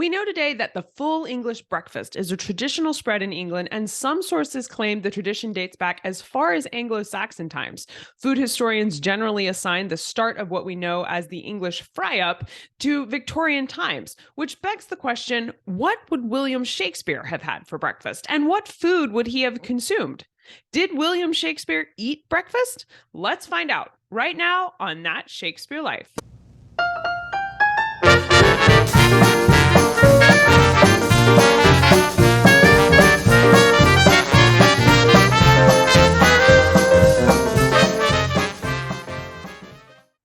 We know today that the full English breakfast is a traditional spread in England, and some sources claim the tradition dates back as far as Anglo-Saxon times. Food historians generally assign the start of what we know as the English fry-up to Victorian times, which begs the question, what would William Shakespeare have had for breakfast, and what food would he have consumed? Did William Shakespeare eat breakfast? Let's find out right now on That Shakespeare Life.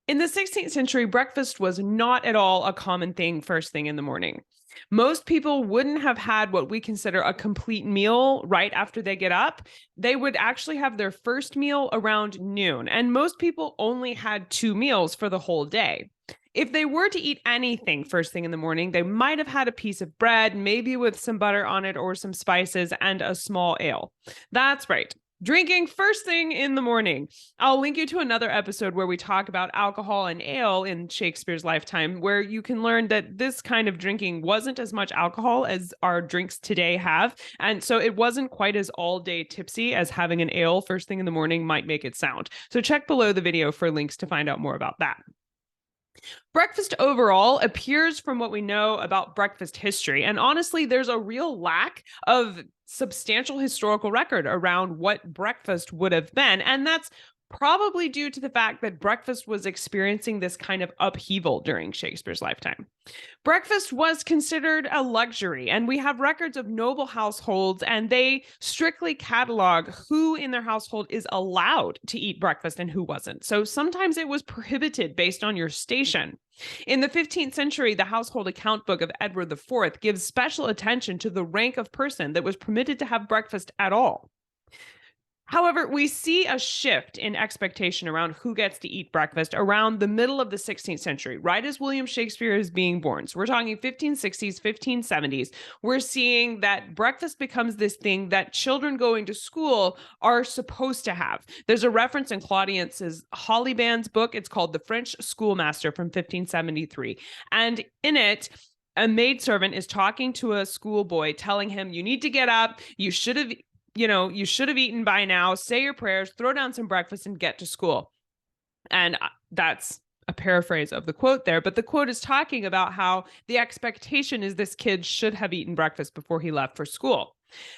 In the 16th century, breakfast was not at all a common thing first thing in the morning. Most people wouldn't have had what we consider a complete meal right after they get up. They would actually have their first meal around noon, and most people only had 2 meals for the whole day. If they were to eat anything first thing in the morning, they might have had a piece of bread, maybe with some butter on it or some spices, and a small ale. That's right. Drinking first thing in the morning. I'll link you to another episode where we talk about alcohol and ale in Shakespeare's lifetime, where you can learn that this kind of drinking wasn't as much alcohol as our drinks today have. And so it wasn't quite as all day tipsy as having an ale first thing in the morning might make it sound. So check below the video for links to find out more about that. Breakfast overall appears from what we know about breakfast history. And honestly, there's a real lack of substantial historical record around what breakfast would have been. And that's probably due to the fact that breakfast was experiencing this kind of upheaval during Shakespeare's lifetime. Breakfast was considered a luxury, and we have records of noble households, and they strictly catalog who in their household is allowed to eat breakfast and who wasn't. So sometimes it was prohibited based on your station. In the 15th century, the household account book of Edward IV gives special attention to the rank of person that was permitted to have breakfast at all. However, we see a shift in expectation around who gets to eat breakfast around the middle of the 16th century, right as William Shakespeare is being born. So we're talking 1560s, 1570s. We're seeing that breakfast becomes this thing that children going to school are supposed to have. There's a reference in Claudius's Hollyband's book. It's called The French Schoolmaster from 1573. And in it, a maidservant is talking to a schoolboy, telling him, you need to get up. You should have eaten by now, say your prayers, throw down some breakfast and get to school. And that's a paraphrase of the quote there, but the quote is talking about how the expectation is this kid should have eaten breakfast before he left for school.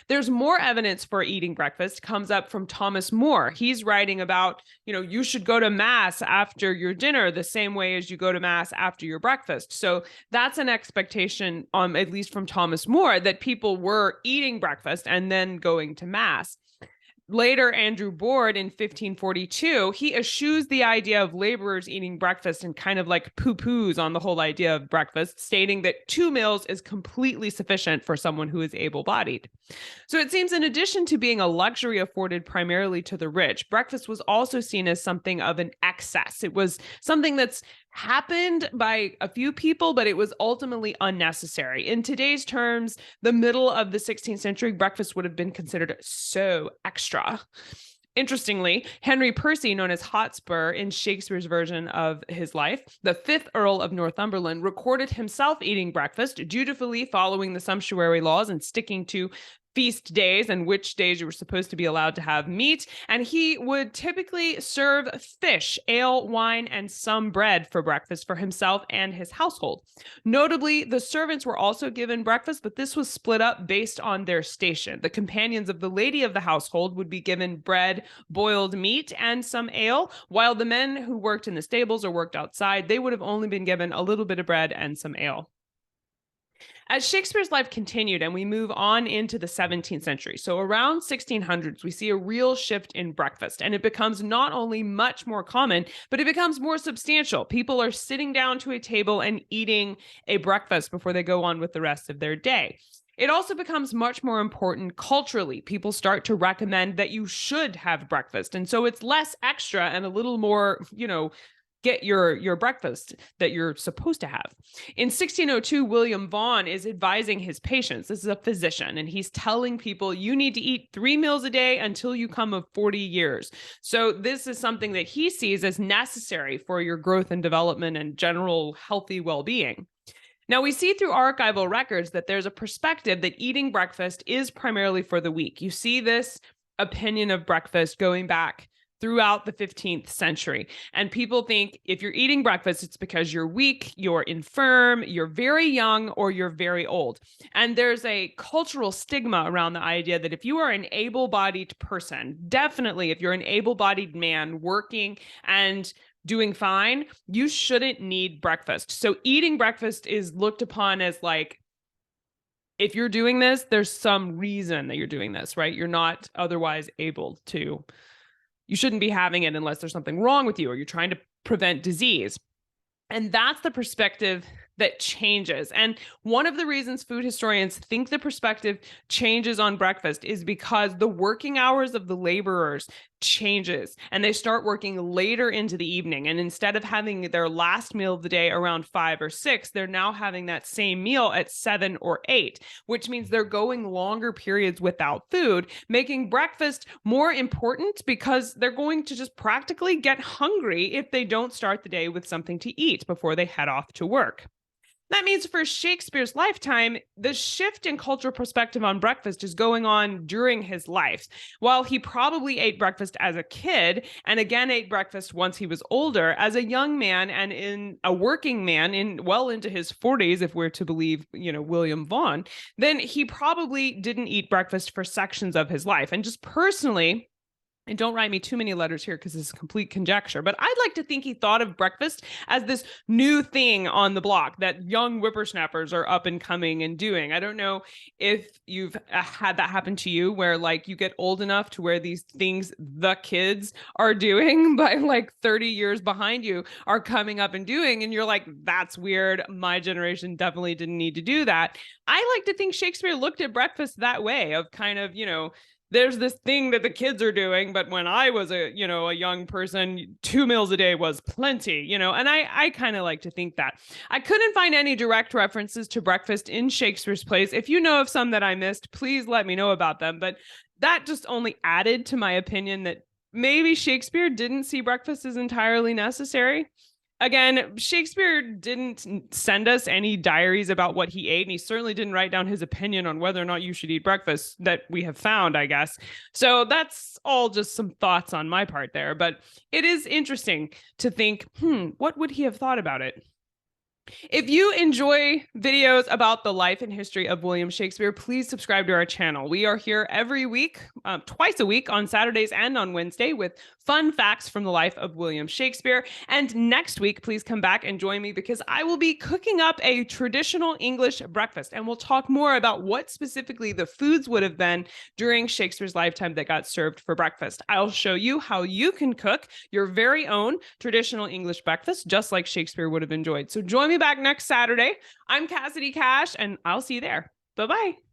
There's more evidence for eating breakfast comes up from Thomas More. He's writing about, you should go to mass after your dinner the same way as you go to mass after your breakfast. So that's an expectation, at least from Thomas More, that people were eating breakfast and then going to mass. Later, Andrew Board in 1542, he eschews the idea of laborers eating breakfast and kind of like poo-poos on the whole idea of breakfast, stating that 2 meals is completely sufficient for someone who is able-bodied. So it seems in addition to being a luxury afforded primarily to the rich, breakfast was also seen as something of an excess. It was something that's happened by a few people, but it was ultimately unnecessary. In today's terms, the middle of the 16th century, breakfast would have been considered so extra. Interestingly, Henry Percy, known as Hotspur in Shakespeare's version of his life, the 5th Earl of Northumberland, recorded himself eating breakfast, dutifully following the sumptuary laws and sticking to feast days and which days you were supposed to be allowed to have meat. And he would typically serve fish, ale, wine, and some bread for breakfast for himself and his household. Notably, the servants were also given breakfast, but this was split up based on their station. The companions of the lady of the household would be given bread, boiled meat, and some ale, while the men who worked in the stables or worked outside, they would have only been given a little bit of bread and some ale. As Shakespeare's life continued and we move on into the 17th century, so around 1600s, we see a real shift in breakfast, and it becomes not only much more common, but it becomes more substantial. People are sitting down to a table and eating a breakfast before they go on with the rest of their day. It also becomes much more important culturally. People start to recommend that you should have breakfast, and so it's less extra and a little more, get your breakfast that you're supposed to have. In 1602, William Vaughan is advising his patients. This is a physician, and he's telling people you need to eat 3 meals a day until you come of 40 years. So this is something that he sees as necessary for your growth and development and general healthy well-being. Now, we see through archival records that there's a perspective that eating breakfast is primarily for the weak. You see this opinion of breakfast going back throughout the 15th century. And people think if you're eating breakfast, it's because you're weak, you're infirm, you're very young, or you're very old. And there's a cultural stigma around the idea that if you are an able-bodied person, definitely if you're an able-bodied man working and doing fine, you shouldn't need breakfast. So eating breakfast is looked upon as like, if you're doing this, there's some reason that you're doing this, right? You're not otherwise able to. You shouldn't be having it unless there's something wrong with you or you're trying to prevent disease. And that's the perspective that changes. And one of the reasons food historians think the perspective changes on breakfast is because the working hours of the laborers changes and they start working later into the evening. And instead of having their last meal of the day around 5 or 6, they're now having that same meal at 7 or 8, which means they're going longer periods without food, making breakfast more important because they're going to just practically get hungry if they don't start the day with something to eat before they head off to work. That means for Shakespeare's lifetime, the shift in cultural perspective on breakfast is going on during his life. While he probably ate breakfast as a kid and again ate breakfast once he was older, as a young man and in a working man in well into his 40s, if we're to believe, William Vaughan, then he probably didn't eat breakfast for sections of his life. And just personally, and don't write me too many letters here because this is complete conjecture, but I'd like to think he thought of breakfast as this new thing on the block that young whippersnappers are up and coming and doing. I don't know if you've had that happen to you where like you get old enough to where these things the kids are doing by like 30 years behind you are coming up and doing. And you're like, that's weird. My generation definitely didn't need to do that. I like to think Shakespeare looked at breakfast that way of kind of, there's this thing that the kids are doing, but when I was a young person, 2 meals a day was plenty, and I kind of like to think that. I couldn't find any direct references to breakfast in Shakespeare's plays. If you know of some that I missed, please let me know about them. But that just only added to my opinion that maybe Shakespeare didn't see breakfast as entirely necessary. Again, Shakespeare didn't send us any diaries about what he ate, and he certainly didn't write down his opinion on whether or not you should eat breakfast that we have found, I guess. So that's all just some thoughts on my part there. But it is interesting to think, what would he have thought about it? If you enjoy videos about the life and history of William Shakespeare, please subscribe to our channel. We are here every week, twice a week on Saturdays and on Wednesday with fun facts from the life of William Shakespeare. And next week, please come back and join me because I will be cooking up a traditional English breakfast and we'll talk more about what specifically the foods would have been during Shakespeare's lifetime that got served for breakfast. I'll show you how you can cook your very own traditional English breakfast, just like Shakespeare would have enjoyed. So join me back next Saturday. I'm Cassidy Cash, and I'll see you there. Bye-bye.